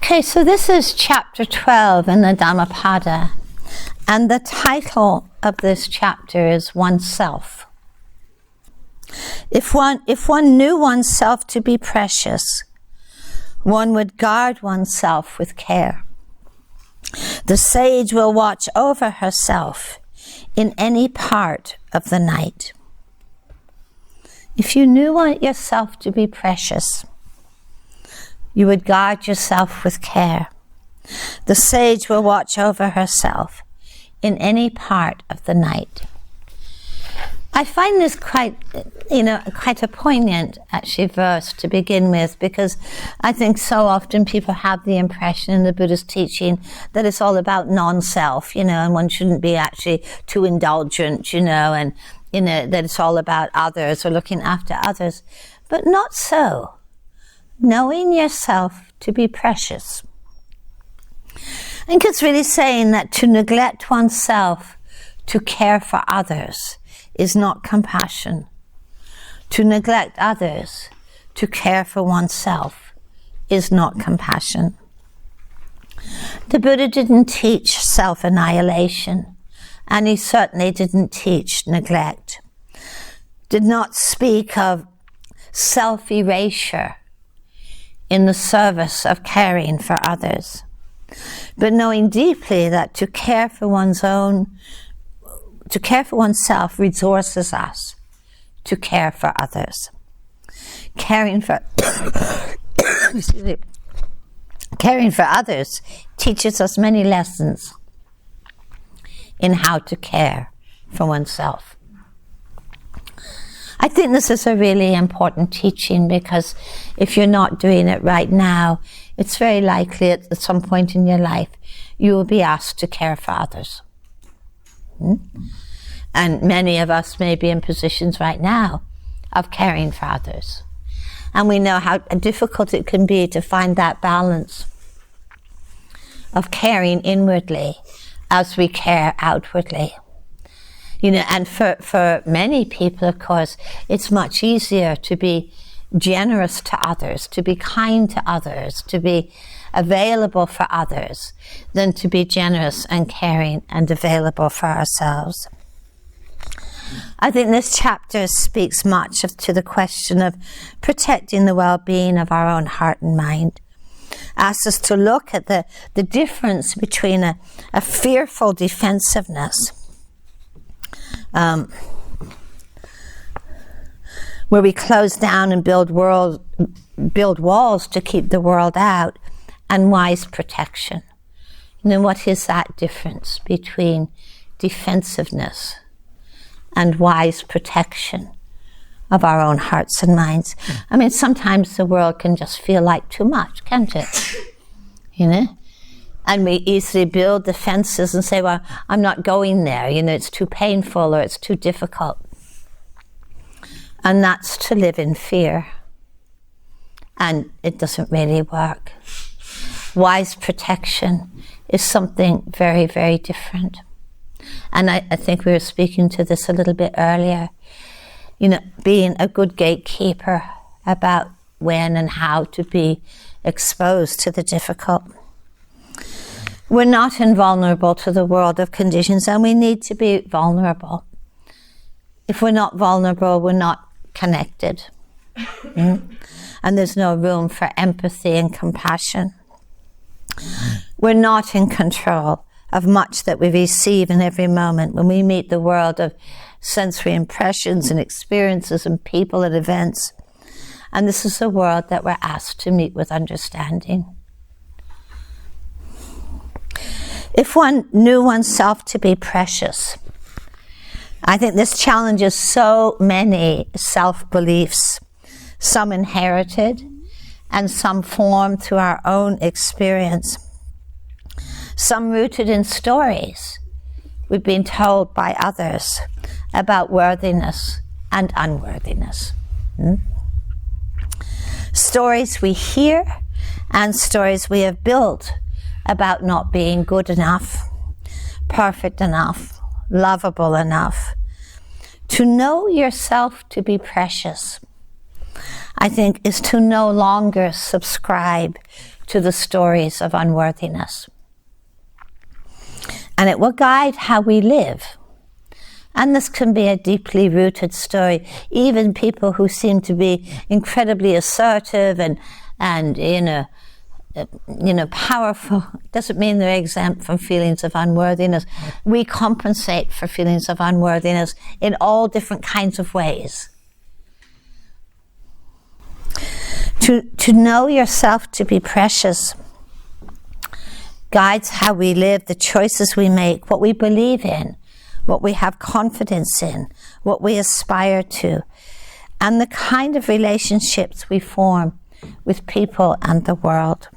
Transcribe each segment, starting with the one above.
Okay, so this is chapter 12 in the Dhammapada, and the title of this chapter is Oneself. If one knew oneself to be precious, one would guard oneself with care. The sage will watch over herself in any part of the night. If you knew yourself to be precious, you would guard yourself with care. The sage will watch over herself in any part of the night. I find this quite a poignant, actually, verse to begin with, because I think so often people have the impression in the Buddhist teaching that it's all about non-self, and one shouldn't be actually too indulgent, and, that it's all about others or looking after others. But not so. Knowing yourself to be precious. I think it's really saying that to neglect oneself to care for others is not compassion. To neglect others to care for oneself is not compassion. The Buddha didn't teach self-annihilation, and he certainly didn't teach neglect. Did not speak of self-erasure in the service of caring for others, but knowing deeply that to care for oneself resources us to care for others. Caring for others teaches us many lessons in how to care for oneself. I think this is a really important teaching, because if you're not doing it right now, it's very likely at some point in your life you will be asked to care for others. And many of us may be in positions right now of caring for others. And we know how difficult it can be to find that balance of caring inwardly as we care outwardly. And for many people, of course, it's much easier to be generous to others, to be kind to others, to be available for others, than to be generous and caring and available for ourselves. I think this chapter speaks much to the question of protecting the well-being of our own heart and mind. Asks us to look at the difference between a fearful defensiveness, where we close down and build walls to keep the world out, and wise protection. What is that difference between defensiveness and wise protection of our own hearts and minds? I mean, sometimes the world can just feel like too much, can't it? And we easily build the fences and say, well, I'm not going there, it's too painful or it's too difficult. And that's to live in fear. And it doesn't really work. Wise protection is something very, very different. And I think we were speaking to this a little bit earlier. Being a good gatekeeper about when and how to be exposed to the difficult. We're not invulnerable to the world of conditions, and we need to be vulnerable. If we're not vulnerable, we're not connected. And there's no room for empathy and compassion. We're not in control of much that we receive in every moment when we meet the world of sensory impressions and experiences and people and events. And this is a world that we're asked to meet with understanding. If one knew oneself to be precious, I think this challenges so many self-beliefs, some inherited and some formed through our own experience, some rooted in stories we've been told by others about worthiness and unworthiness. Stories we hear and stories we have built about not being good enough, perfect enough, lovable enough. To know yourself to be precious, I think, is to no longer subscribe to the stories of unworthiness. And it will guide how we live. And this can be a deeply rooted story. Even people who seem to be incredibly assertive and powerful, doesn't mean they're exempt from feelings of unworthiness. We compensate for feelings of unworthiness in all different kinds of ways. To know yourself to be precious guides how we live, the choices we make, what we believe in, what we have confidence in, what we aspire to, and the kind of relationships we form with people and the world.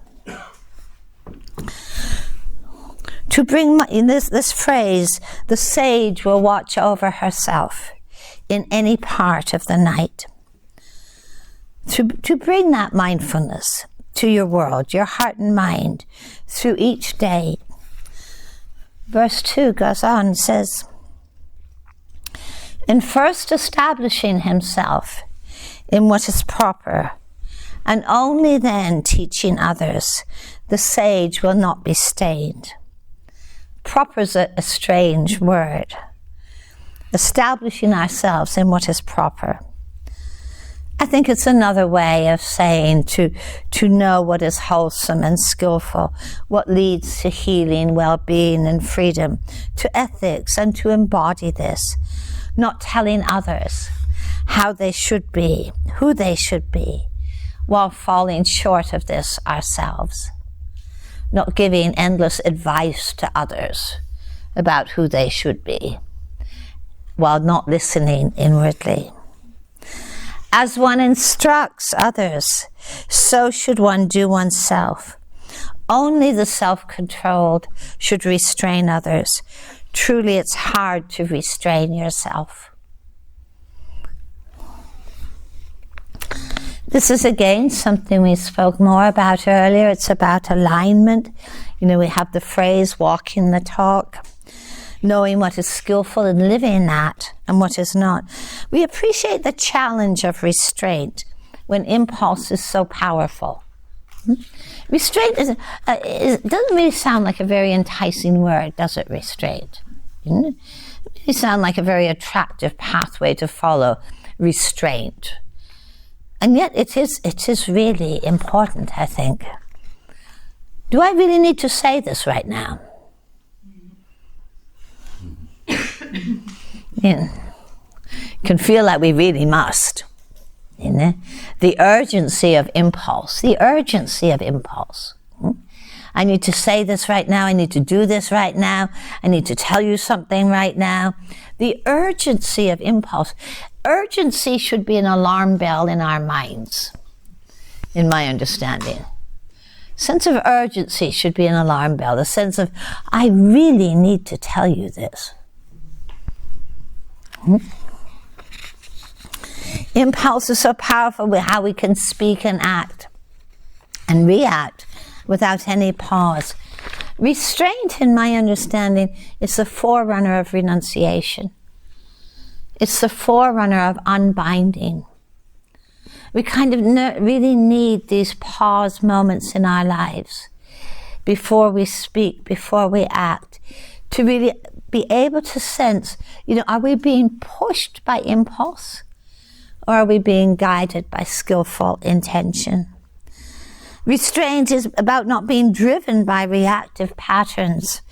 To bring in this phrase, the sage will watch over herself in any part of the night. To bring that mindfulness to your world, your heart and mind, through each day. Verse 2 goes on and says, in first establishing himself in what is proper, and only then teaching others, the sage will not be stained. Proper is a strange word. Establishing ourselves in what is proper. I think it's another way of saying to know what is wholesome and skillful, what leads to healing, well-being and freedom, to ethics, and to embody this, not telling others how they should be, who they should be, while falling short of this ourselves, not giving endless advice to others about who they should be, while not listening inwardly. As one instructs others, so should one do oneself. Only the self-controlled should restrain others. Truly, it's hard to restrain yourself. This is again something we spoke more about earlier. It's about alignment. We have the phrase walking the talk, knowing what is skillful and living that and what is not. We appreciate the challenge of restraint when impulse is so powerful. Restraint it doesn't really sound like a very enticing word, does it, restraint? It sounds like a very attractive pathway to follow, restraint. And yet it is really important, I think. Do I really need to say this right now? It can feel like we really must. The urgency of impulse. I need to say this right now. I need to do this right now. I need to tell you something right now. The urgency of impulse. Urgency should be an alarm bell in our minds, in my understanding. Sense of urgency should be an alarm bell. The sense of, I really need to tell you this. Impulse is so powerful with how we can speak and act and react without any pause. Restraint, in my understanding, is the forerunner of renunciation. It's the forerunner of unbinding. We kind of really need these pause moments in our lives before we speak, before we act, to really be able to sense, are we being pushed by impulse or are we being guided by skillful intention? Restraint is about not being driven by reactive patterns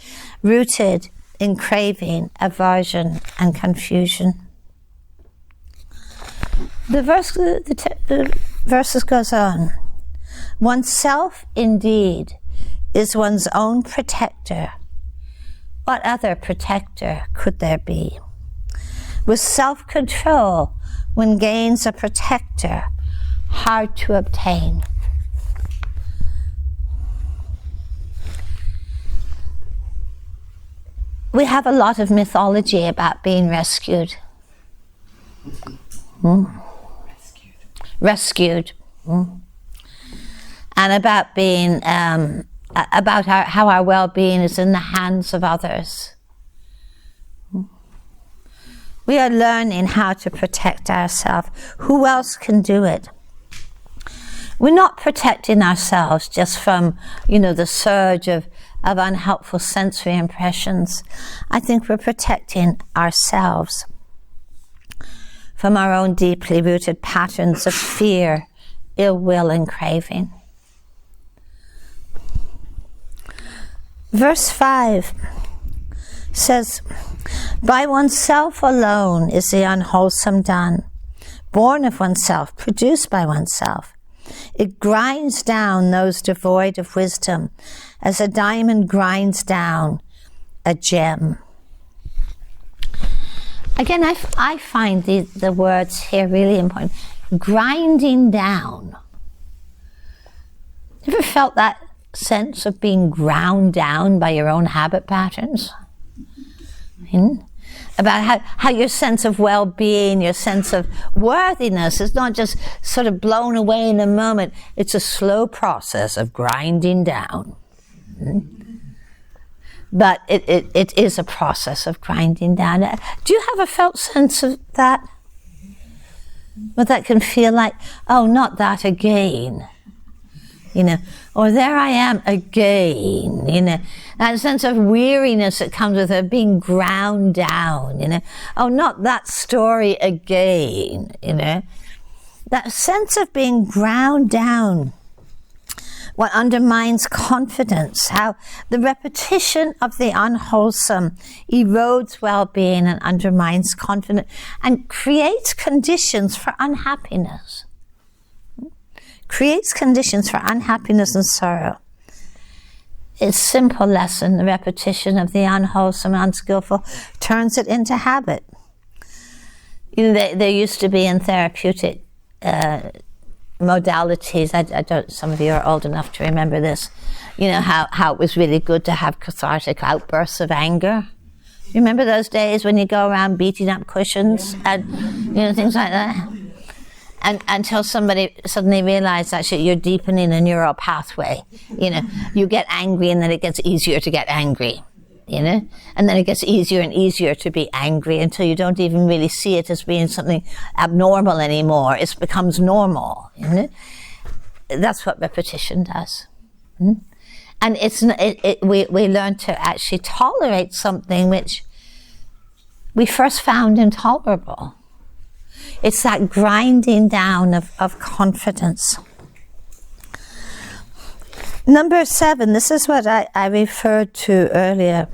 rooted in craving, aversion, and confusion. The verses goes on. Oneself indeed is one's own protector. What other protector could there be? With self-control, one gains a protector hard to obtain. We have a lot of mythology about being rescued. Rescued. And about being, how our well-being is in the hands of others. We are learning how to protect ourselves. Who else can do it? we're not protecting ourselves just from, the surge of unhelpful sensory impressions. I think we're protecting ourselves from our own deeply rooted patterns of fear, ill will, and craving. Verse 5 says, by oneself alone is the unwholesome done, born of oneself, produced by oneself. It grinds down those devoid of wisdom as a diamond grinds down a gem. Again, I find the words here really important. Grinding down. Ever felt that sense of being ground down by your own habit patterns? About how your sense of well-being, your sense of worthiness is not just sort of blown away in a moment. It's a slow process of grinding down. But it is a process of grinding down. Do you have a felt sense of that? What that can feel like? Oh, not that again. Or there I am again, that sense of weariness that comes with it, being ground down, oh, not that story again, that sense of being ground down, what undermines confidence, how the repetition of the unwholesome erodes well-being and undermines confidence and creates conditions for unhappiness. Creates conditions for unhappiness and sorrow. It's a simple lesson. The repetition of the unwholesome, unskillful turns it into habit. There used to be in therapeutic modalities, I don't, some of you are old enough to remember this, how it was really good to have cathartic outbursts of anger. You remember those days when you go around beating up cushions and things like that? And until somebody suddenly realized actually you're deepening a neural pathway. You get angry and then it gets easier to get angry, and then it gets easier and easier to be angry until you don't even really see it as being something abnormal anymore. It becomes normal, That's what repetition does. And we learn to actually tolerate something which we first found intolerable. It's that grinding down of confidence. Number 7, this is what I referred to earlier.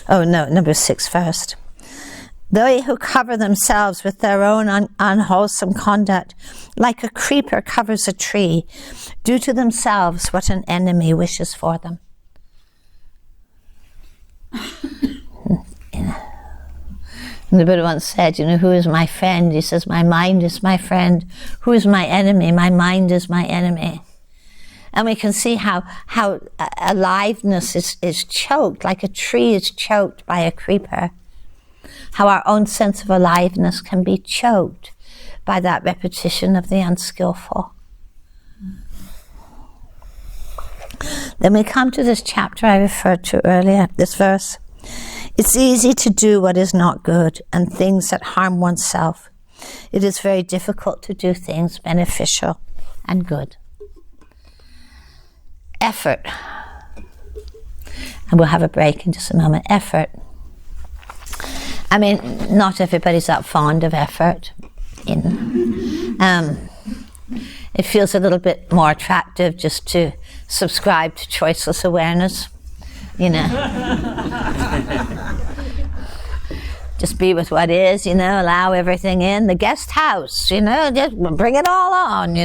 Oh no, number 6 first. They who cover themselves with their own unwholesome conduct, like a creeper covers a tree, do to themselves what an enemy wishes for them. And the Buddha once said, who is my friend? He says, my mind is my friend. Who is my enemy? My mind is my enemy. And we can see how aliveness is choked, like a tree is choked by a creeper. How our own sense of aliveness can be choked by that repetition of the unskillful. Then we come to this chapter I referred to earlier, this verse. It's easy to do what is not good and things that harm oneself. It is very difficult to do things beneficial and good. Effort. And we'll have a break in just a moment. Effort. I mean, not everybody's that fond of effort. It feels a little bit more attractive just to subscribe to choiceless awareness. Just be with what is, allow everything in. The guest house, just bring it all on,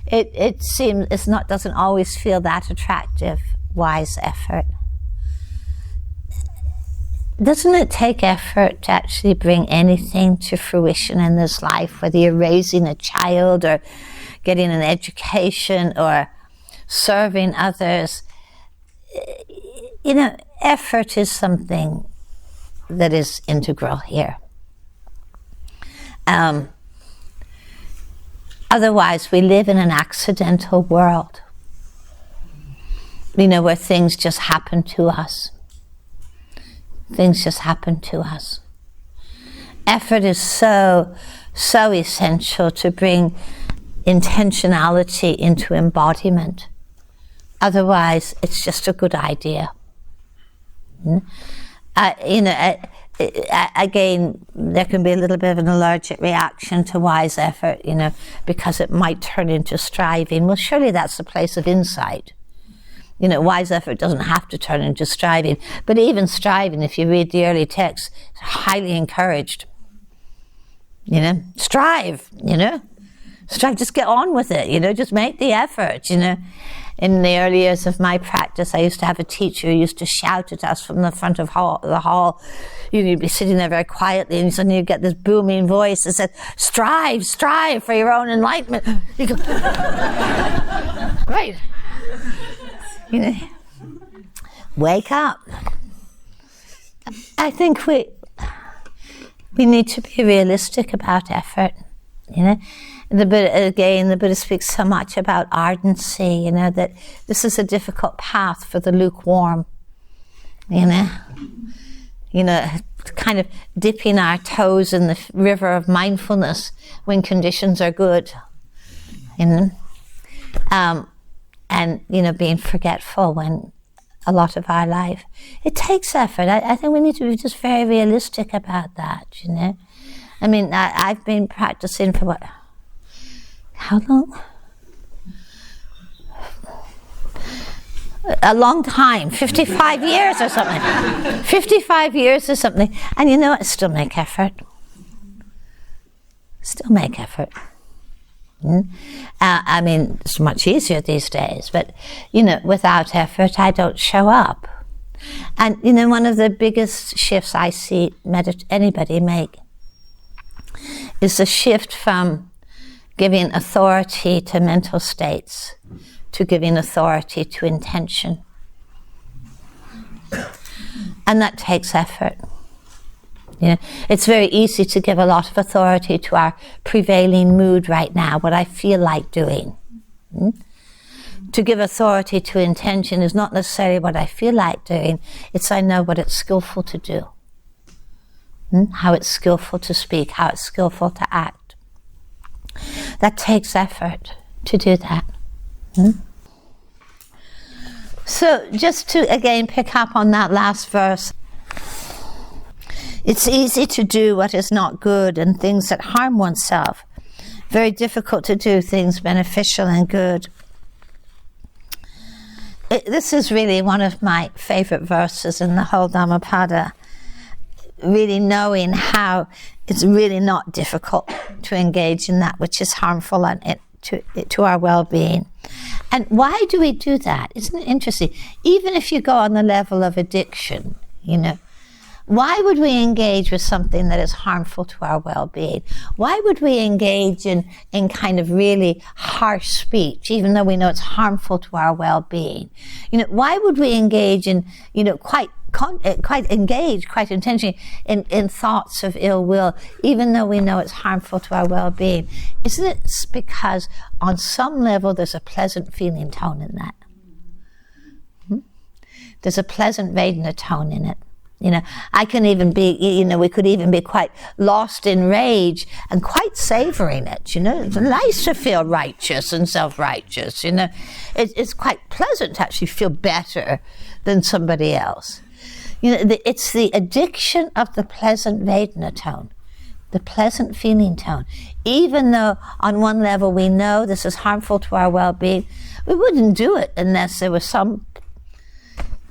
It seems doesn't always feel that attractive, wise effort. Doesn't it take effort to actually bring anything to fruition in this life, whether you're raising a child or getting an education or serving others? Effort is something that is integral here. Otherwise, we live in an accidental world, where things just happen to us. Things just happen to us. effort is so essential to bring intentionality into embodiment. Otherwise, it's just a good idea. Again, there can be a little bit of an allergic reaction to wise effort, because it might turn into striving. Well, surely that's the place of insight. Wise effort doesn't have to turn into striving. But even striving, if you read the early texts, is highly encouraged. Strive, strive, just get on with it, just make the effort, In the early years of my practice, I used to have a teacher who used to shout at us from the front of the hall. You'd be sitting there very quietly, and suddenly you'd get this booming voice that said, strive for your own enlightenment. You go, right. Wake up. I think we need to be realistic about effort, The Buddha speaks so much about ardency, that this is a difficult path for the lukewarm, kind of dipping our toes in the river of mindfulness when conditions are good, and being forgetful when a lot of our life. It takes effort. I think we need to be just very realistic about that, I've been practicing for how long? A long time, 55 years or something. 55 years or something. And I still make effort. It's much easier these days, but, without effort, I don't show up. And, one of the biggest shifts I see anybody make is the shift from giving authority to mental states to giving authority to intention. And that takes effort. It's very easy to give a lot of authority to our prevailing mood right now, what I feel like doing. To give authority to intention is not necessarily what I feel like doing, it's I know what it's skillful to do. How it's skillful to speak, how it's skillful to act. That takes effort to do that. So just to again pick up on that last verse, it's easy to do what is not good and things that harm oneself. Very difficult to do things beneficial and good. This is really one of my favorite verses in the whole Dhammapada. Really knowing how it's really not difficult to engage in that which is harmful and to our well-being. And why do we do that? Isn't it interesting? Even if you go on the level of addiction, why would we engage with something that is harmful to our well-being? Why would we engage in kind of really harsh speech, even though we know it's harmful to our well-being? Why would we engage in, quite intentionally in thoughts of ill will, even though we know it's harmful to our well-being? Isn't it because on some level there's a pleasant feeling tone in that? There's a pleasant Vedana tone in it. I can even be, we could even be quite lost in rage and quite savoring it, It's nice to feel righteous and self-righteous, It's quite pleasant to actually feel better than somebody else. It's the addiction of the pleasant Vedana tone, the pleasant feeling tone. Even though on one level we know this is harmful to our well-being, we wouldn't do it unless there was some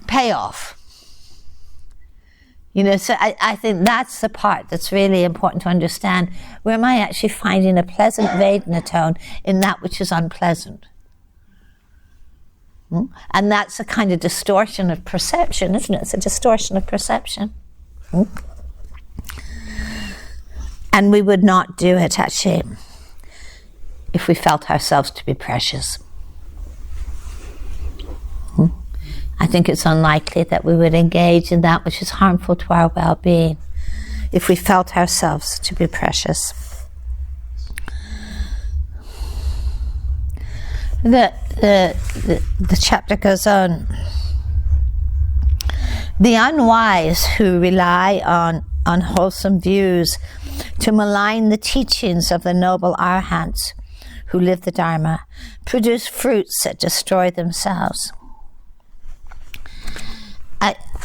payoff. So I think that's the part that's really important to understand. Where am I actually finding a pleasant Vedana tone in that which is unpleasant? And that's a kind of distortion of perception, isn't it? It's a distortion of perception. And we would not do it, actually, if we felt ourselves to be precious. I think it's unlikely that we would engage in that which is harmful to our well-being if we felt ourselves to be precious. The chapter goes on. The unwise who rely on unwholesome views to malign the teachings of the noble arhats who live the Dharma, produce fruits that destroy themselves.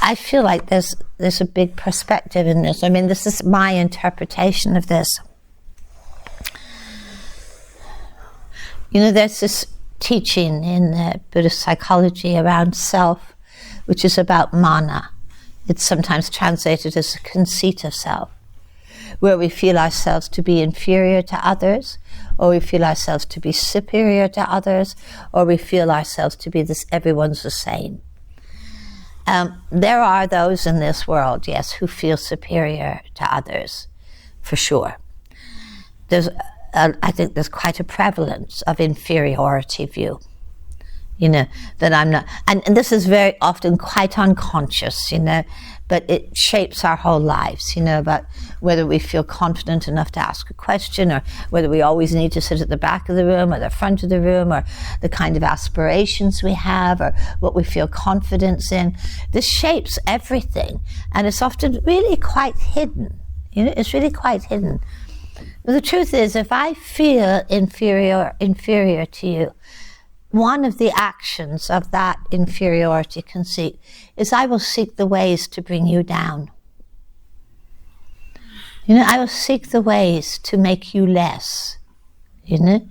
I feel like there's a big perspective in this. I mean, this is my interpretation of this. You know, there's this teaching in Buddhist psychology around self, which is about mana. It's sometimes translated as a conceit of self, where we feel ourselves to be inferior to others, or we feel ourselves to be superior to others, or we feel ourselves to be this, everyone's the same. There are those in this world, yes, who feel superior to others, for sure. I think there's quite a prevalence of inferiority view, you know, that I'm not, and this is very often quite unconscious, you know, but it shapes our whole lives, you know, about whether we feel confident enough to ask a question, or whether we always need to sit at the back of the room or the front of the room, or the kind of aspirations we have, or what we feel confidence in. This shapes everything, and it's often really quite hidden, you know, it's really quite hidden. But the truth is, if I feel inferior to you, one of the actions of that inferiority conceit is I will seek the ways to bring you down. You know, I will seek the ways to make you less, you know.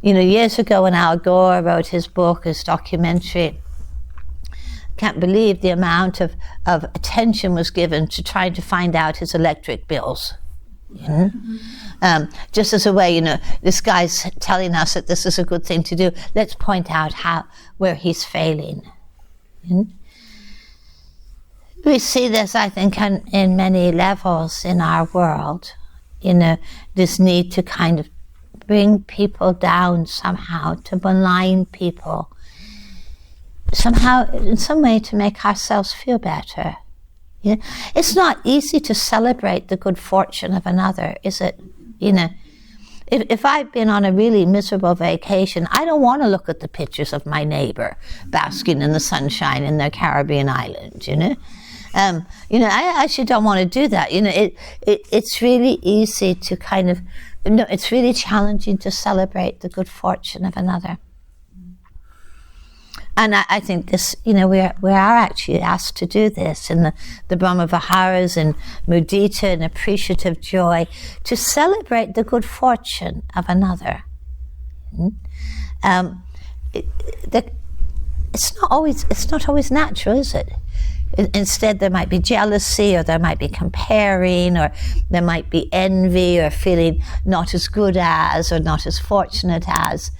Years ago when Al Gore wrote his book, his documentary, can't believe the amount of attention was given to trying to find out his electric bills. You know? Just as a way, you know, this guy's telling us that this is a good thing to do. Let's point out where he's failing. You know? We see this, I think, in many levels in our world. You know, this need to kind of bring people down somehow, to malign people, somehow, in some way, to make ourselves feel better. You know, it's not easy to celebrate the good fortune of another, is it? You know, if I've been on a really miserable vacation, I don't want to look at the pictures of my neighbor basking in the sunshine in their Caribbean island. You know, I actually don't want to do that. You know, it's really easy to kind of, no, it's really challenging to celebrate the good fortune of another. And I think this, you know, we are actually asked to do this in the Brahma Viharas and mudita and appreciative joy, to celebrate the good fortune of another. It's not always natural, is it? Instead, there might be jealousy, or there might be comparing, or there might be envy, or feeling not as good as, or not as fortunate as.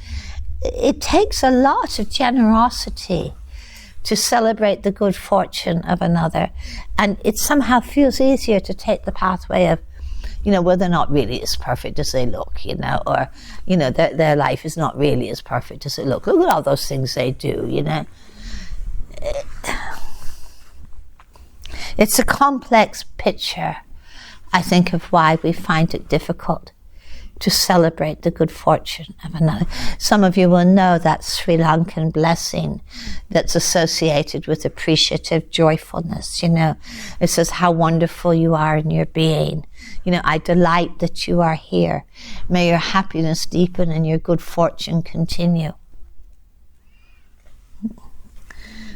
It takes a lot of generosity to celebrate the good fortune of another, and it somehow feels easier to take the pathway of, you know, well, they're not really as perfect as they look, you know, or, you know, their life is not really as perfect as it looks. Look at all those things they do, you know. It's a complex picture, I think, of why we find it difficult to celebrate the good fortune of another. Some of you will know that Sri Lankan blessing that's associated with appreciative joyfulness, you know. It says, how wonderful you are in your being. You know, I delight that you are here. May your happiness deepen and your good fortune continue.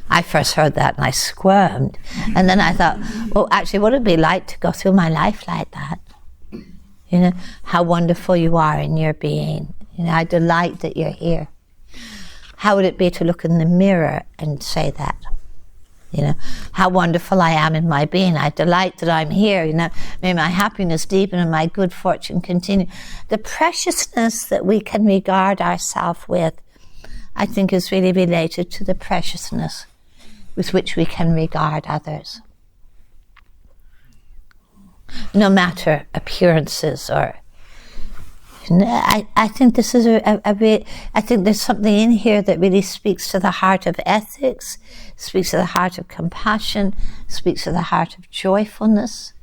I first heard that and I squirmed. And then I thought, well, actually, what would it be like to go through my life like that? You know, how wonderful you are in your being. You know, I delight that you're here. How would it be to look in the mirror and say that? You know, how wonderful I am in my being. I delight that I'm here. You know, may my happiness deepen and my good fortune continue. The preciousness that we can regard ourselves with, I think, is really related to the preciousness with which we can regard others. No matter appearances, or I think this is I think there's something in here that really speaks to the heart of ethics, speaks to the heart of compassion, speaks to the heart of joyfulness.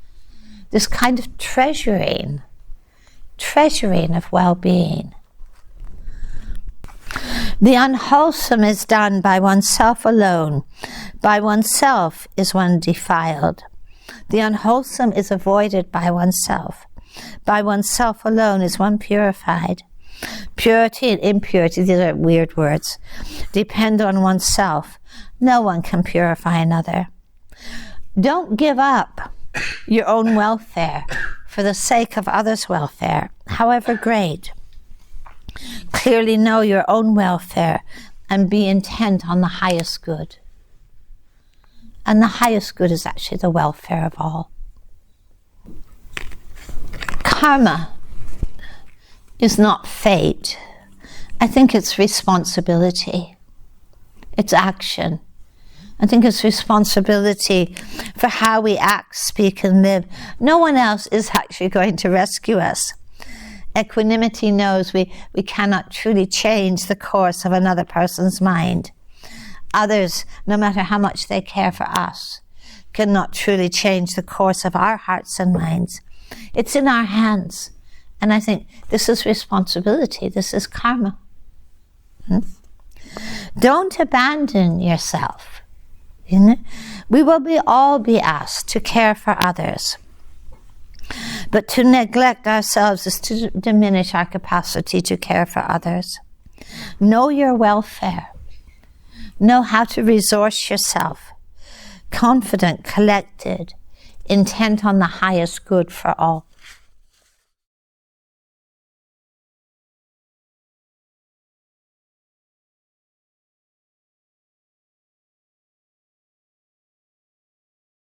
This kind of treasuring of well-being. The unwholesome is done by oneself alone. By oneself is one defiled. The unwholesome is avoided by oneself. By oneself alone is one purified. Purity and impurity, these are weird words, depend on oneself. No one can purify another. Don't give up your own welfare for the sake of others' welfare, however great. Clearly know your own welfare and be intent on the highest good. And the highest good is actually the welfare of all. Karma is not fate. I think it's responsibility. It's action. I think it's responsibility for how we act, speak, and live. No one else is actually going to rescue us. Equanimity knows we cannot truly change the course of another person's mind. Others, no matter how much they care for us, cannot truly change the course of our hearts and minds. It's in our hands. And I think this is responsibility. This is karma. Don't abandon yourself. We will all be asked to care for others. But to neglect ourselves is to diminish our capacity to care for others. Know your welfare. Know how to resource yourself. Confident, collected, intent on the highest good for all.